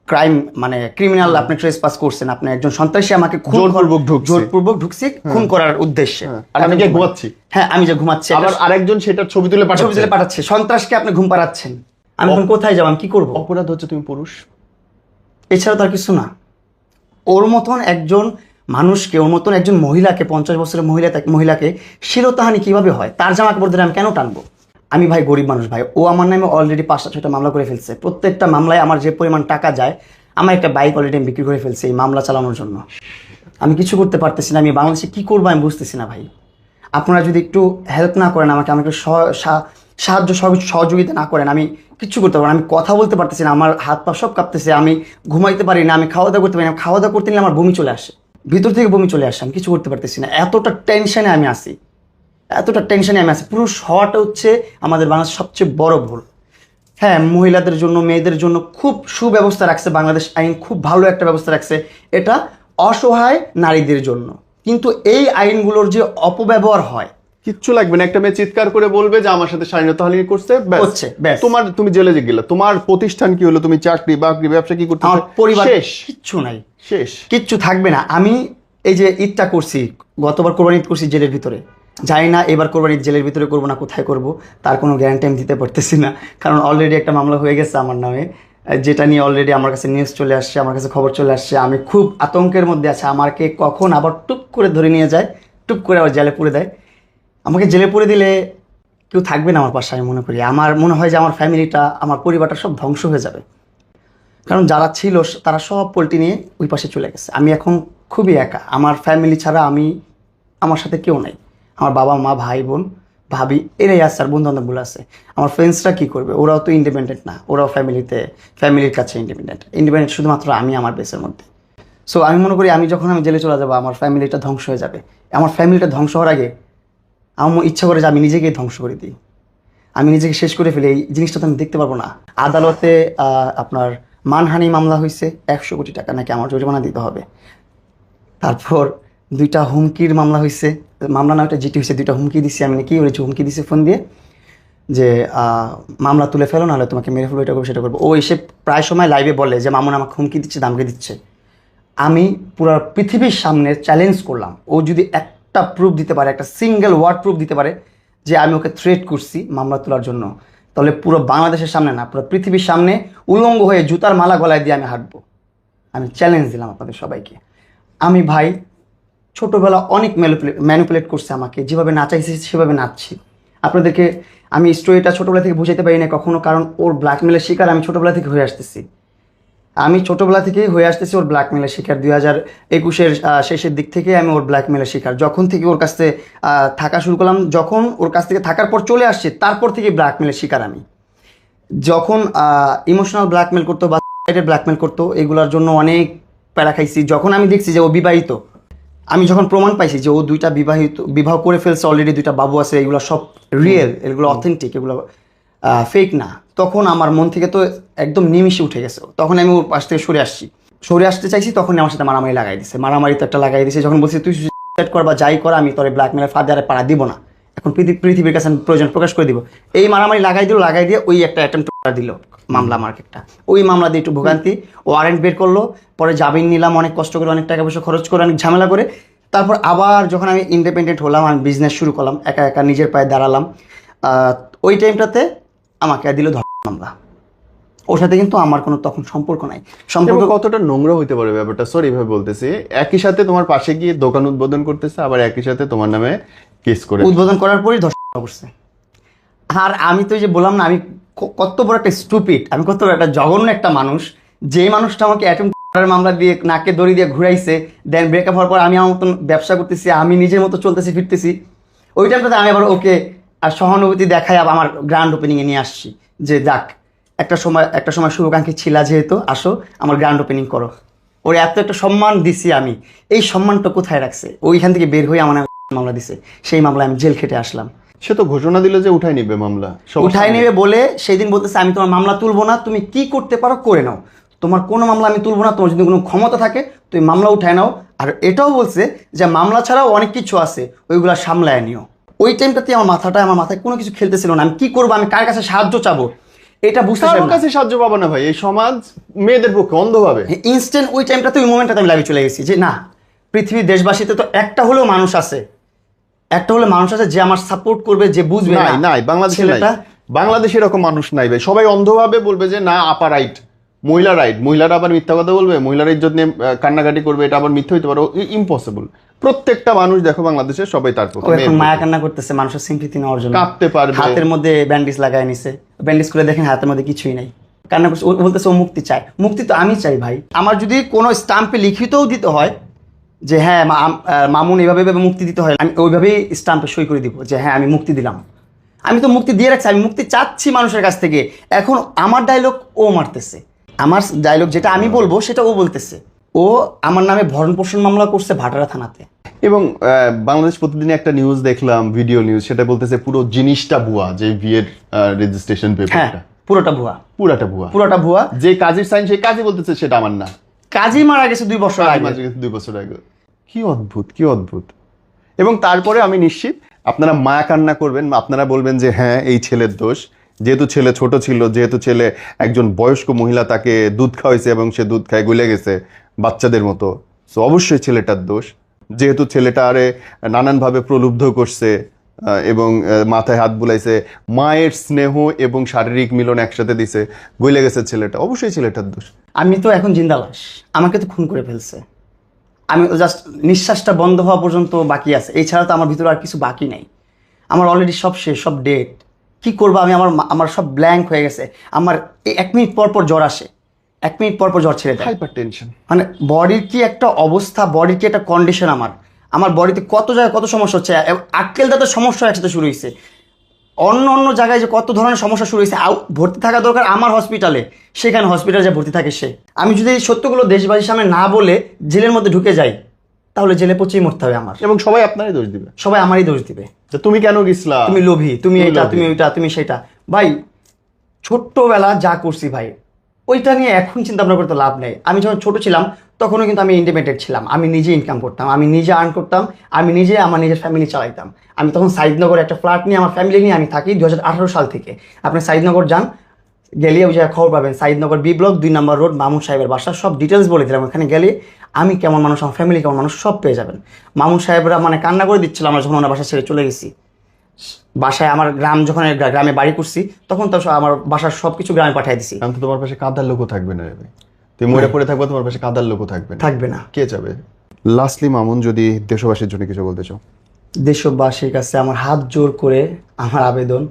ক্রাইম মানে ক্রিমিনাল, আপনি ট্রেস পাস করছেন, আপনি একজন সন্ত্রাসী, আমাকে জোরপূর্বক ঢুকছি খুন করার উদ্দেশ্যে, আর আমি যে ঘুমাচ্ছি। হ্যাঁ, আমি যে ঘুমাচ্ছি, আবার আরেকজন সেটার ছবি তুলে পাঠাচ্ছে, সন্ত্রাসকে আপনি ঘুম পাড়াচ্ছেন, আমি এখন কোথায় যাবো, আমি কি করবো? অপরাধ হচ্ছে তুমি পুরুষ, এছাড়া তো আর কিছু না। ওর মতন একজন মানুষকে, ওর মতন একজন মহিলাকে, 50 বছরের মহিলাকে শ্লীলতাহানি কিভাবে হয়? তার জামা কাপড় ধরে আমি কেন টানবো? আমি ভাই গরিব মানুষ ভাই, ও আমার নামে অলরেডি 5টা-6টা মামলা করে ফেলছে। প্রত্যেকটা মামলায় আমার যে পরিমাণ টাকা যায়, আমার একটা বাইক অলরেডি আমি বিক্রি করে ফেলছি এই মামলা চালানোর জন্য। আমি কিছু করতে পারতেছি না, আমি বাংলাদেশে কি করবো আমি বুঝতেছি না ভাই। আপনারা যদি একটু হেল্প না করেন আমাকে সাহায্য সহযোগিতা না করেন, আমি কিচ্ছু করতে পারবো না। আমি কথা বলতে পারতেছি না, আমার হাত পা সব কাঁপতেছে, আমি ঘুমাইতে পারি না, আমি খাওয়া দাওয়া করতে পারি না। খাওয়া দাওয়া করতে নিলে আমার বমি চলে আসে, ভিতর থেকে বমি চলে আসে, আমি কিছু করতে পারতেছি না। এতটা টেনশনে আমি আসি। পুরুষ হওয়াটা হচ্ছে আমাদের বাংলাদেশের সবচেয়ে বড় ভুল। হ্যাঁ, মহিলাদের জন্য, মেয়েদের জন্য খুব সুব্যবস্থা রাখছে বাংলাদেশ আইন, খুব ভালো একটা ব্যবস্থা রাখছে, এটা অসহায় নারীদের জন্য। কিন্তু এই আইনগুলোর যে অপব্যবহার হয়, কিচ্ছু লাগবে না, একটা মেয়ে চিৎকার করে বলবে যে আমার সাথে শালীনতাহানি করছে, তুমি জেলে গেলে, তোমার প্রতিষ্ঠান কি হলো, তুমি চাকরি বাকরি ব্যবসা কি করতে, আমার পরিবার কিচ্ছু নাই, শেষ, কিচ্ছু থাকবে না। আমি এই যে ঈদটা করছি, গতবার কোরবানি ঈদ করছি জেলের ভিতরে, জানি না এবার কোরবানি ঈদ জেলের ভিতরে করবো না কোথায় করব, তার কোনো গ্যারান্টি আমি দিতে পারতেছি না। কারণ অলরেডি একটা মামলা হয়ে গেছে আমার নামে, যেটা নিয়ে অলরেডি আমার কাছে নিউজ চলে আসছে, আমার কাছে খবর চলে আসছে। আমি খুব আতঙ্কের মধ্যে আছি, আমাকে কখন আবার টুপ করে ধরে নিয়ে যায়, টুপ করে আবার জেলে পুরে দেয়। আমাকে জেলে পুরে দিলে কেউ থাকবে না আমার পাশে, আমি মনে করি। আমার মনে হয় যে আমার ফ্যামিলিটা, আমার পরিবারটা সব ধ্বংস হয়ে যাবে। কারণ যারা ছিল তারা সব পোল্ট্রি নিয়ে ওই পাশে চলে গেছে। আমি এখন খুবই একা, আমার ফ্যামিলি ছাড়া আমার সাথে কেউ নাই। আমার বাবা মা ভাই বোন ভাবি এরাই আছে, আর বন্ধু বান্ধবগুলো আছে। আমার ফ্রেন্ডসরা কী করবে, ওরাও তো ইন্ডিপেন্ডেন্ট না, ওরাও ফ্যামিলির কাছে ইন্ডিপেন্ডেন্ট শুধুমাত্র আমি আমার বেসের মধ্যে। সো আমি মনে করি যখন আমি জেলে চলে যাবো, আমার ফ্যামিলিটা ধ্বংস হয়ে যাবে। আমার ফ্যামিলিটা ধ্বংস হওয়ার আগে আমার ইচ্ছা করে যে আমি নিজেকেই ধ্বংস করে দিই, আমি নিজেকে শেষ করে ফেলি। এই জিনিসটা তো আমি দেখতে পারবো না। আদালতে আপনার মানহানি মামলা হয়েছে, 100 কোটি টাকা নাকি আমার জরিমানা দিতে হবে। তারপর 2টা হুমকির মামলা হয়েছে, মামলা না ওটা জিটি হয়েছে, 2টা হুমকি দিচ্ছি আমি, নাকি হয়েছে হুমকি দিচ্ছে ফোন দিয়ে যে মামলা তুলে ফেলো, নাহলে তোমাকে মেরে ফেলো, এটা করবো সেটা করবো। ও এসে প্রায় সময় লাইভে বলে যে মামুন আমাকে হুমকি দিচ্ছে, দামকে দিচ্ছে। আমি পুরো পৃথিবীর সামনে চ্যালেঞ্জ করলাম, ও যদি একটা প্রুফ দিতে পারে, একটা সিঙ্গেল ওয়ার্ড প্রুফ দিতে পারে যে আমি ওকে থ্রেট করছি মামলা তোলার জন্য, তাহলে পুরো বাংলাদেশের সামনে না, পুরো পৃথিবীর সামনে উলঙ্গ হয়ে জুতার মালা গলায় দিয়ে আমি হাঁটবো। আমি চ্যালেঞ্জ দিলাম আপনাদের সবাইকে। আমি ভাই ছোটোবেলা অনেক ম্যানিপুলেট করছে আমাকে, যেভাবে নাচাইছি সেভাবে নাচছি। আপনাদেরকে আমি স্টোরিটা ছোটোবেলা থেকে বুঝাইতে পারি না কখনো, কারণ ওর ব্ল্যাকমেলের শিকার আমি ছোটোবেলা থেকে হয়ে আসতেছি। ওর ব্ল্যাকমেলের শিকার 2021-এর শেষের দিক থেকে আমি ওর ব্ল্যাকমেলের শিকার। যখন থেকে ওর কাছ থেকে থাকা শুরু করলাম, যখন ওর কাছ থেকে থাকার পর চলে আসছে, তারপর থেকে ব্ল্যাকমেলের শিকার আমি। যখন ইমোশনাল ব্ল্যাকমেল করতো বা ব্ল্যাকমেল করতো, এগুলোর জন্য অনেক প্যারা খাইছি। যখন আমি দেখছি যে ও বিবাহিত, আমি যখন প্রমাণ পাইছি যে ও 2টা বিবাহ করে ফেলছে, অলরেডি 2টা বাবু আছে, এগুলো সব রিয়েল, এগুলো অথেন্টিক, এগুলো ফেক না, তখন আমার মন থেকে তো একদম নিমিশে উঠে গেছে। তখন আমি ওর পাশ থেকে সরে আসতে চাইছি, তখন আমার সাথে মারামারি লাগাই দিছে। মারামারি তো একটা লাগাই দিছে, যখন বলছি তুই সুইসাইড কর বা যাই কর, আমি তোর ব্ল্যাকমেলের ফাঁদে আর পাড়া দিব না, এখন পৃথিবীর কাছে আমি প্রয়োজন প্রকাশ করে দিব। এই মারামারি লাগাই দিয়ে ওই একটা অ্যাটেম্প দিল মামলা, মার্কেটটা ওই মামলা দিয়ে একটু ভোগান্তি, ওয়ারেন্ট বের করলো, পরে জামিন নিলাম অনেক কষ্ট করে, অনেক টাকা পয়সা খরচ করে, অনেক ঝামেলা করে। তারপর আবার যখন আমি ইন্ডিপেন্ডেন্ট হলাম, আমি বিজনেস শুরু করলাম, একা একা নিজের পায়ে দাঁড়ালাম, ওই টাইমটাতে আমাকে দিল মামলা। ওর সাথে কিন্তু আমার কোনো তখন সম্পর্ক নাই। সম্পর্ক কতটা নোংরা হইতে পারে ব্যাপারটা, সরি এভাবে বলতেছি, একই সাথে তোমার পাশে গিয়ে দোকান উদ্বোধন করতেছে, আবার একই সাথে তোমার নামে কেস করে উদ্বোধন করার পরই ধর্ষণ করছে। আর আমি তো যে বললাম না, আমি কত বড় একটা স্টুপিড, আমি কত বড় একটা জঘন্য একটা মানুষ, যে মানুষটা আমাকে মামলা দিয়ে নাকে দড়ি দিয়ে ঘুরাইছে, দেন ব্রেকআপ হওয়ার পর আমি আমার মতন ব্যবসা করতেছি, আমি নিজের মতো চলতেছি ফিরতেছি। ওই টাইমটাতে আমি আবার ওকে আর সহানুভূতি দেখাই আমার গ্র্যান্ড ওপেনিংয়ে নিয়ে আসছি, যে যাক একটা সময় শুভাকাঙ্ক্ষী ছিলা, যেহেতু আসো আমার গ্র্যান্ড ওপেনিং করো। ওর এত একটা সম্মান দিছি আমি, এই সম্মানটা কোথায় রাখছে? ওইখান থেকে বের হয়ে আমার মামলা দিছে, সেই মামলায় আমি জেল খেটে আসলাম। সে তো ঘোষণা দিল যে উঠাই নিবে মামলা, উঠাই নেবে বলে সেই দিন বলতেছে আমি তোমার মামলা তুলবো না, তুমি কি করতে পারো করে নাও, তোমার কোনো মামলা আমি তুলবো না, তোমার যদি কোনো ক্ষমতা থাকে তুমি মামলা উঠায় নাও। আর এটাও বলছে যে মামলা ছাড়াও অনেক কিছু আছে, ওইগুলো সামলায় নিও। ওই টাইমটাতে আমার মাথায় কোনো কিছু খেলতেছিল না, আমি কি করবো, আমি কার কাছে সাহায্য চাবো এটা বুঝতে পারি না। কাছে সাহায্য পাবো না ভাই, এই সমাজ মেয়েদের পক্ষে অন্ধভাবে। ইনস্ট্যান্ট ওই টাইমটাতে, ওই মোমেন্টটাতে আমি লাইভে চলে গেছি যে না, পৃথিবীর দেশবাসীতে তো একটা হলেও মানুষ আছে যে আমার সাপোর্ট করবে, যে বুঝবে। নাই বাংলাদেশে এরকম মানুষ নাই ভাই, সবাই অন্ধভাবে বলবে যে না আপা রাইট, মহিলারা আবার মিথ্যা কথা বলবে, মহিলার ইজ্জত নিয়ে কান্নাকাটি করবে, এটা আবার মিথ্যা হইতে পারে, ইম্পসিবল। প্রত্যেকটা মানুষ দেখো বাংলাদেশে সবাই তার পক্ষে। এখন মায়া কান্না করতেছে মানুষের সিম্পথি নেওয়ার জন্য, কাঁদতে পারবে, হাতের মধ্যে ব্যান্ডেজ লাগায় নিছে, ব্যান্ডেজ করে দেখেন হাতের মধ্যে কিছুই নাই, কান্না করছে। ও বলতেছে ও মুক্তি চায়, মুক্তি তো আমি চাই ভাই। আমার যদি কোনো স্টাম্পে লিখিতও দিতে হয় যে হ্যাঁ মামুন এইভাবে মুক্তি দিতে হয়, আমি ওইভাবেই স্টাম্পে সই করে দিব যে হ্যাঁ আমি মুক্তি দিলাম। আমি তো মুক্তি দিয়ে রাখছি, আমি মুক্তি চাচ্ছি মানুষের কাছ থেকে। এখন আমার ডায়লগ ও মারতেছে, আমার ডায়লগ যেটা আমি বলবো সেটা ও বলতেছে। ও আমার নামে ভরণ পোষণ মামলা করছে ভাটারা থানাতে। এবং বাংলাদেশ প্রতিদিনে একটা নিউজ দেখলাম, ভিডিও নিউজ, সেটা বলতেছে পুরো জিনিসটা ভুয়া, যে বিয়ের রেজিস্ট্রেশন পেপারটা পুরোটা ভুয়া। যে কাজীর সাইন, সেই কাজী বলতেছে সেটা আমার না, কাজী মারা গেছে 2 বছর আগে। 2 বছর আগে। কি অদ্ভুত। এবং তারপরে আমি নিশ্চিত আপনারা মায়া কান্না করবেন, আপনারা বলবেন যে হ্যাঁ এই ছেলের দোষ, যেহেতু ছেলে ছোট ছিল, যেহেতু ছেলে একজন বয়স্ক মহিলা তাকে দুধ খাওয়াইছে এবং সে দুধ খায় গলে গেছে বাচ্চাদের মতো, সো অবশ্যই ছেলেটার দোষ। যেহেতু ছেলেটা আরে নানানভাবে প্রলুব্ধ করছে এবং মাথায় হাত বুলাইছে, মায়ের স্নেহ এবং শারীরিক মিলন একসাথে দিছে, গলে গেছে ছেলেটা, অবশ্যই ছেলেটার দোষ। আমি তো এখন জিন্দা লাশ, আমাকে তো খুন করে ফেলছে। আমি জাস্ট নিঃশ্বাসটা বন্ধ হওয়া পর্যন্ত বাকি আছে, এছাড়া তো আমার ভিতরে আর কিছু বাকি নাই। আমার অলরেডি সব শেষ, সব ডেট। কি করবো আমি, আমার সব ব্ল্যাঙ্ক হয়ে গেছে। আমার এই 1 মিনিট পর পর জ্বর আসে, 1 মিনিট পর পর জ্বর ছেড়ে দেয়। Hyper tension. মানে বডির কি একটা অবস্থা, বডির কি একটা কন্ডিশন। আমার বডিতে কত জায়গায় কত সমস্যা হচ্ছে, আক্কেল দাঁতের সমস্যা একসাথে শুরু হয়েছে, অন্য অন্য জায়গায় যে কত ধরনের সমস্যা শুরু হয়েছে। ভর্তি থাকা দরকার আমার হসপিটালে, সেখানে হসপিটালে যে ভর্তি থাকে সে। আমি যদি এই সত্যগুলো দেশবাসীর সামনে না বলে জেলের মধ্যে ঢুকে যাই, তাহলে জেলে পচেই মরতে হবে আমার। এবং সবাই আপনারই দোষ দিবে, সবাই আমারই দোষ দিবে, যে তুমি কেন গেছিলা, তুমি লোভী, তুমি এটা, লোভী। তুমি ওইটা, তুমি সেটা। ভাই ছোট্টবেলা যা করছি ভাই, ওইটা নিয়ে এখন চিন্তা ভাবনা করতে লাভ নেই। আমি যখন ছোট ছিলাম তখনও কিন্তু আমি ইন্ডিপেন্ডেন্ট ছিলাম, আমি নিজে ইনকাম করতাম, আমি নিজে আর্ন করতাম, আমি নিজে আমার নিজের ফ্যামিলি চালাইতাম। আমি তখন সাইদনগরে একটা ফ্ল্যাট নিয়ে আমার ফ্যামিলি নিয়ে আমি থাকি 2018 সাল থেকে। আপনি সাইদনগর যান, গেলে ওই জায়গায় খবর পাবেন, সাইদনগর বি ব্লক 2 নম্বর রোড, মামুন সাহেবের বাসা, সব ডিটেলস বলে দিলাম। ওখানে গেলে আমি কেমন মানুষ, আমার ফ্যামিলি কেমন মানুষ সব পেয়ে যাবেন। মামুন সাহেবরা মানে কান্না করে দিচ্ছিল আমরা যখন ওনার বাসা ছেড়ে চলে গেছি। বাসায় আমার গ্রাম, যখন গ্রামে বাড়ি করছি তখন তো আমার বাসার সব কিছু গ্রামে পাঠিয়ে দিছি। আমি তো তোমার পাশে কাঁদার লোকও থাকবে না রে ভাই, তুমি মরে পড়ে থাকবে, তোমার পাশে কাঁদার লোকও থাকবে না। থাকবে না। কে যাবে? লাস্টলি মামুন, যদি দেশবাসীর জন্য কিছু বলতে চাও। দেশবাসীর কাছে আমার হাত জোর করে আমার আবেদন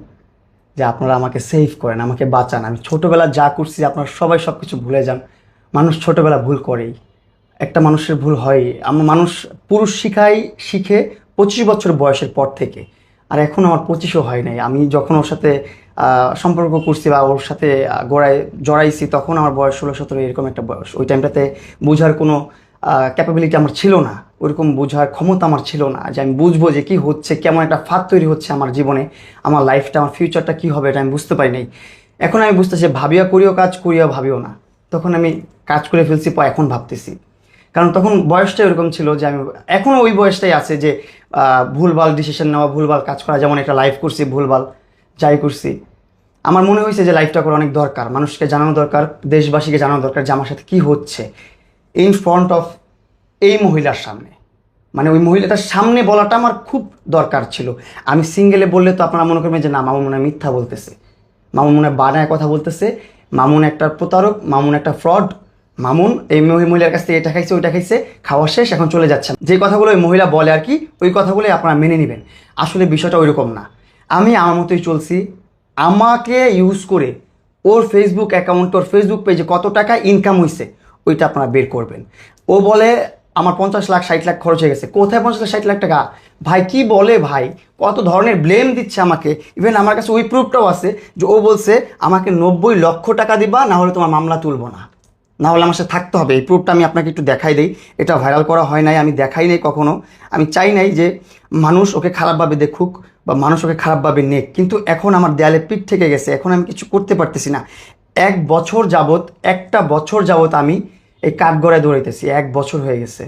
যে আপনারা আমাকে সেভ করেন, আমাকে বাঁচান। আমি ছোটোবেলা যা করছি আপনারা সবাই সব কিছু ভুলে যান। মানুষ ছোটোবেলা ভুল করেই, একটা মানুষের ভুল হয়। মানুষ পুরুষ শিখে 25 বছর বয়সের পর থেকে, আর এখন আমার 25ও হয় নাই। আমি যখন ওর সাথে সম্পর্ক করছি বা ওর সাথে জড়াইছি তখন আমার বয়স 16-17 এরকম একটা বয়স। ওই টাইমটাতে বোঝার কোনো ক্যাপাবিলিটি আমার ছিল না, ওইরকম বোঝার ক্ষমতা আমার ছিল না যে আমি বুঝবো যে কি হচ্ছে, কেমন একটা ফাঁদ তৈরি হচ্ছে আমার জীবনে, আমার লাইফটা, আমার ফিউচারটা কী হবে, এটা আমি বুঝতে পারি নাই। এখন আমি বুঝতেছি ভাবিয়া করিও কাজ, করিয়া ভাবিও না। তখন আমি কাজ করে ফেলছি, এখন ভাবতেছি। কারণ তখন বয়সটা এরকম ছিল যে আমি এখনও ওই বয়সটাই আছে যে ভুলভাল ডিসিশন নেওয়া, ভুলভাল কাজ করা। যেমন একটা লাইফ করছি ভুলভাল, যাই করছি, আমার মনে হয়েছে যে লাইফটা করা অনেক দরকার, মানুষকে জানানো দরকার, দেশবাসীকে জানানো দরকার যে আমার সাথে কী হচ্ছে ইন ফ্রন্ট অফ এই মহিলার সামনে। মানে ওই মহিলাটার সামনে বলাটা আমার খুব দরকার ছিল। আমি সিঙ্গেলে বললে তো আপনারা মনে করবেন যে না, মামুন মনে হয় মিথ্যা বলতেছে, মামুন মনে হয় বানায় কথা বলতেছে, মামুন একটা প্রতারক, মামুন একটা ফ্রড, মামুন এই মহিলার কাছ থেকে এটা খাইছে ওইটা খাইছে, খাওয়া শেষ এখন চলে যাচ্ছে। যে কথাগুলো ওই মহিলা বলে আর কি, ওই কথাগুলোই আপনারা মেনে নেবেন। আসলে বিষয়টা ওইরকম না। আমি আমার মতোই চলছি। আমাকে ইউজ করে ওর ফেসবুক অ্যাকাউন্ট, ওর ফেসবুক পেজে কত টাকা ইনকাম হয়েছে ওইটা আপনারা বের করবেন। ও বলে আমার 50 লাখ 60 লাখ খরচ হয়ে গেছে। কোথায় 50 লাখ 60 লাখ টাকা? ভাই কি বলে ভাই, কত ধরনের ব্লেম দিচ্ছে আমাকে। ইভেন আমার কাছে ওই প্রুফটাও আছে যে ও বলছে আমাকে 90 লক্ষ টাকা দিবা, না হলে তোমার মামলা তুলবো না, না হলে আমার সাথে থাকতে হবে। এই প্রুফটা আমি আপনাকে একটু দেখাই দিই। এটা ভাইরাল করা হয় নাই, আমি দেখাই নাই কখনো। আমি চাই নাই যে মানুষ ওকে খারাপভাবে দেখুক বা মানুষ ওকে খারাপভাবে নেক, কিন্তু এখন আমার দেয়ালে পিঠ থেকে গেছে, এখন আমি কিছু করতে পারতেছি না। 1 বছর যাবত, একটা বছর যাবত আমি এই কাঠগড়ায় দৌড়াইতেছি। 1 বছর হয়ে গেছে,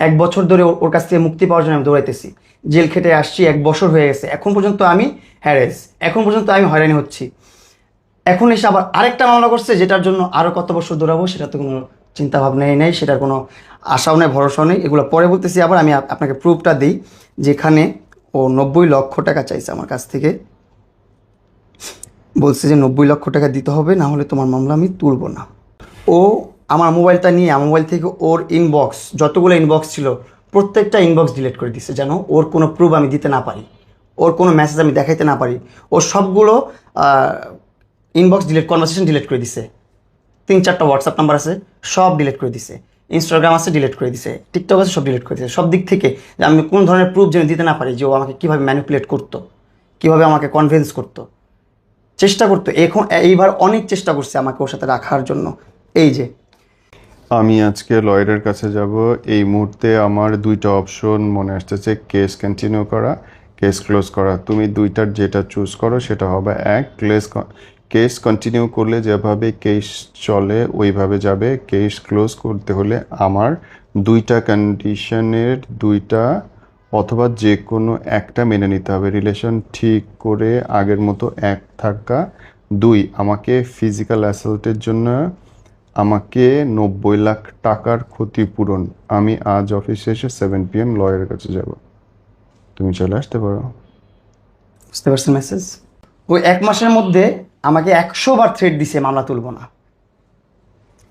1 বছর ধরে ওর কাছ থেকে মুক্তি পাওয়ার জন্য আমি দৌড়াইতেছি। জেল খেটে আসছি, 1 বছর হয়ে গেছে, এখন পর্যন্ত আমি হ্যারেস, এখন পর্যন্ত আমি হয়রানি হচ্ছি। এখন এসে আবার আরেকটা মামলা করছে, যেটার জন্য আরও কত বছর দৌড়াবো সেটা তো কোনো চিন্তা ভাবনাই নেই, সেটার কোনো আশাও নেই, ভরসাও নেই। এগুলো পরে বলতেছি। আবার আমি আপনাকে প্রুফটা দিই, যেখানে ও 90 লক্ষ টাকা চাইছে আমার কাছ থেকে। বলছে যে 90 লক্ষ টাকা দিতে হবে, না হলে তোমার মামলা আমি তুলব না। ও আমার মোবাইলটা নিয়ে, আমার মোবাইল থেকে ওর ইনবক্স, যতগুলো ইনবক্স ছিল প্রত্যেকটা ইনবক্স ডিলিট করে দিছে, যেন ওর কোনো প্রুফ আমি দিতে না পারি, ওর কোনো মেসেজ আমি দেখাইতে না পারি। ওর সবগুলো ইনবক্স ডিলিট, কনভারসেশন ডিলিট করে দিছে। 3-4টা হোয়াটসঅ্যাপ নাম্বার আছে, সব ডিলিট করে দিছে। ইনস্টাগ্রাম আছে, ডিলিট করে দিছে। টিকটক আছে, সব ডিলিট করে দিছে। সব দিক থেকে যে আমি কোনো ধরনের প্রুফ যেন দিতে না পারি যে ও আমাকে কীভাবে ম্যানিপুলেট করতো, কীভাবে আমাকে কনভিন্স করতো, চেষ্টা করতো। এইবার অনেক চেষ্টা করছে আমাকে ওর সাথে রাখার জন্য। এই যে আমি আজকে লয়ারের কাছে যাব। এই মুহূর্তে আমার 2টা অপশন মনে আসতেছে, কেস কন্টিনিউ করা, কেস ক্লোজ করা। তুমি 2টার যেটা চুজ করো সেটা হবে। কেস কন্টিনিউ করলে যেভাবে কেস চলে ওইভাবে যাবে। কেস ক্লোজ করতে হলে আমার 2টা কন্ডিশনের 2টা অথবা যে কোনো একটা মেনে নিতে হবে। রিলেশন ঠিক করে আগের মতো এক থাকা। 2, আমাকে ফিজিক্যাল অ্যাসল্টের জন্য আমাকে 90 লাখ টাকার ক্ষতিপূরণ, আমি আজ অফিসে এসে 7 PM লয়ারের কাছে যাব, তুমি চলে আসতে পারো। বুঝতে পারছেন মেসেজ? ওই 1 মাসের মধ্যে আমাকে 100 বার থ্রেট দিছে মামলা তুলব না।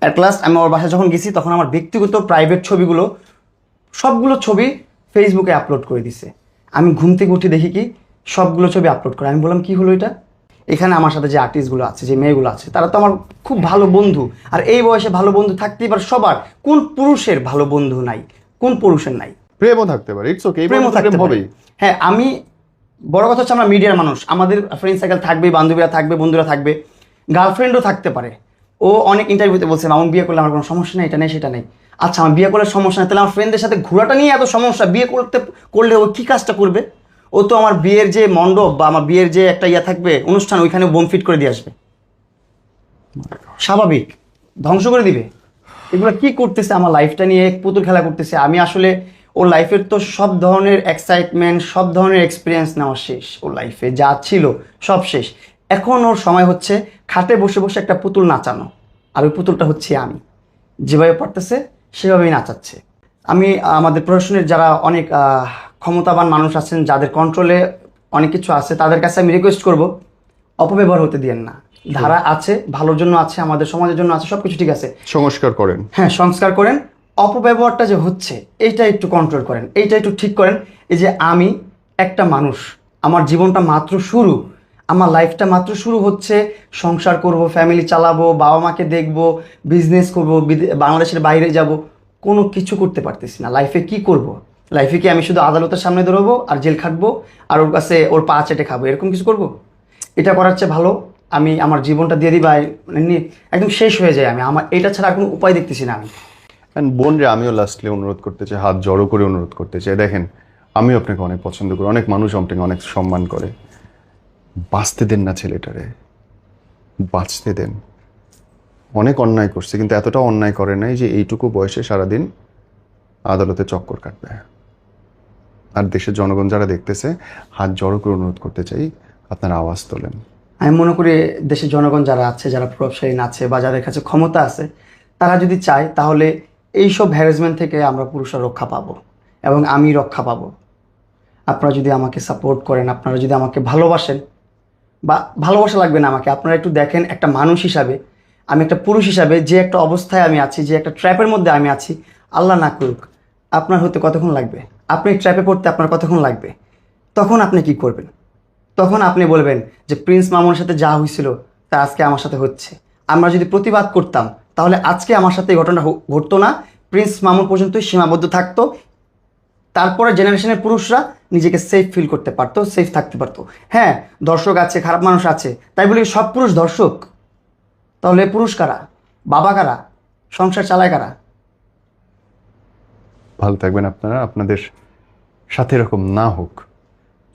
অ্যাট লাস্ট আমি ওর বাসায় যখন গেছি তখন আমার ব্যক্তিগত প্রাইভেট ছবিগুলো সবগুলো ছবি ফেসবুকে আপলোড করে দিছে। আমি ঘুম থেকে উঠে দেখি কি সবগুলো ছবি আপলোড করে। আমি বললাম কি হলো এটা? এখানে আমার সাথে যে আর্টিস্টগুলো আছে, যে মেয়েগুলো আছে, তারা তো আমার খুব ভালো বন্ধু। আর এই বয়সে ভালো বন্ধু থাকতেই পারে সবার। কোন পুরুষের ভালো বন্ধু নাই? কোন পুরুষের নাই? প্রেমও থাকতে পারে, ইটস ওকে, প্রেমও থাকতে পারে। হ্যাঁ, আমি বড় কথা হচ্ছে আমরা মিডিয়ার মানুষ, আমাদের ফ্রেন্ড সার্কেল থাকবে, বান্ধবীরা থাকবে, বন্ধুরা থাকবে, গার্লফ্রেন্ডও থাকতে পারে। ও অনেক ইন্টারভিউতে বলছে মামুন বিয়ে করলে আমার কোনো সমস্যা নেই, এটা নেই সেটা নেই। আচ্ছা, আমার বিয়ে করলে সমস্যা নেই, তাহলে আমার ফ্রেন্ডদের সাথে ঘোরাটা নিয়ে এত সমস্যা? বিয়ে করলে ও কী কাজটা করবে? ও তো আমার বিয়ের যে মণ্ডপ বা আমার বিয়ের যে একটা ইয়া থাকবে অনুষ্ঠান, ওইখানে বোম ফিট করে দিয়ে আসবে। স্বাভাবিক, ধ্বংস করে দিবে। এগুলো কি করতেছে? আমার লাইফটা নিয়ে পুতুল খেলা করতেছে। আমি আসলে ওর লাইফের তো সব ধরনের এক্সাইটমেন্ট, সব ধরনের এক্সপিরিয়েন্স নেওয়া শেষ। ওর লাইফে যা ছিল সব শেষ। এখন ওর সময় হচ্ছে খাটে বসে বসে একটা পুতুল নাচানো, আর ওই পুতুলটা হচ্ছে আমি। যেভাবে পারতেছে সেভাবেই নাচাচ্ছে। আমি আমাদের প্রশাসনের যারা অনেক ক্ষমতাবান মানুষ আছেন, যাদের কন্ট্রোলে অনেক কিছু আছে, তাদের কাছে আমি রিকোয়েস্ট করব, অপব্যবহার হতে দিয়েন না। ধারা আছে, ভালোর জন্য আছে, আমাদের সমাজের জন্য আছে, সব কিছু ঠিক আছে। সংস্কার করেন। হ্যাঁ, সংস্কার করেন। অপব্যবহারটা যে হচ্ছে এইটা একটু কন্ট্রোল করেন, এইটা একটু ঠিক করেন। এই যে আমি একটা মানুষ, আমার জীবনটা মাত্র শুরু, আমার লাইফটা মাত্র শুরু হচ্ছে। সংসার করব, ফ্যামিলি চালাবো, বাবা মাকে দেখবো, বিজনেস করব, বাংলাদেশের বাইরে যাব, কোনো কিছু করতে পারতেছি না। লাইফে কি করব? লাইফে কি আমি শুধু আদালতের সামনে দৌড়বো আর জেল খাটবো আর ওর কাছে ওর পা চেটে খাবো, এরকম কিছু করব? এটা করার চেয়ে ভালো আমি আমার জীবনটা দিয়ে দিই বা একদম শেষ হয়ে যায়। আমার এটা ছাড়া আর কোনো উপায় দেখতেছি না আমি। অ্যান্ড বোন রে, আমিও লাস্টলি অনুরোধ করতে চাই, হাত জড়ো করে অনুরোধ করতে চাই, দেখেন আমিও আপনাকে অনেক পছন্দ করি, অনেক মানুষ আপনাকে অনেক সম্মান করে, বাঁচতে দেন না ছেলেটারে, বাঁচতে দেন। অনেক অন্যায় করছে, কিন্তু এতটা অন্যায় করে নাই যে এইটুকু বয়সে সারাদিন আদালতে চক্কর কাটবে। আর দেশের জনগণ যারা দেখতেছে, হাত জড়ো করে অনুরোধ করতে চাই, আপনার আওয়াজ তোলেন। আমি মনে করি দেশের জনগণ যারা আছে, যারা প্রভাবশালী আছে বা যাদের কাছে ক্ষমতা আছে, তারা যদি চায় তাহলে এইসব হ্যারাসমেন্ট থেকে আমরা পুরুষরা রক্ষা পাবো এবং আমি রক্ষা পাবো। আপনারা যদি আমাকে সাপোর্ট করেন, আপনারা যদি আমাকে ভালোবাসেন, বা ভালোবাসা লাগবে না আমাকে, আপনারা একটু দেখেন একটা মানুষ হিসাবে, আমি একটা পুরুষ হিসাবে যে একটা অবস্থায় আমি আছি, যে একটা ট্র্যাপের মধ্যে আমি আছি, আল্লাহ না করুক আপনার হতে কতক্ষণ লাগবে? আপনি ট্র্যাপে পড়তে আপনার কতক্ষণ লাগবে? তখন আপনি কি করবেন? তখন আপনি বলবেন যে প্রিন্স মামুনের সাথে যা হয়েছিল তা আজকে আমার সাথে হচ্ছে। আমরা যদি প্রতিবাদ করতাম তাহলে আজকে আমার সাথে এই ঘটনা ঘটতো না, প্রিন্স মামুন পর্যন্তই সীমাবদ্ধ থাকতো। তারপরে জেনারেশনের পুরুষরা নিজেকে সেফ ফিল করতে পারতো, সেফ থাকতে পারতো। হ্যাঁ, দর্শক আছে, খারাপ মানুষ আছে, তাই বলে সব পুরুষ দর্শক? তাহলে পুরুষ কারা? বাবা কারা? সংসার চালায় কারা? ভালো থাকবেন আপনারা, আপনাদের সাথে এরকম না হোক,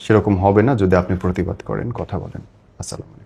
সেরকম হবে না যদি আপনি প্রতিবাদ করেন, কথা বলেন। আসসালামু আলাইকুম।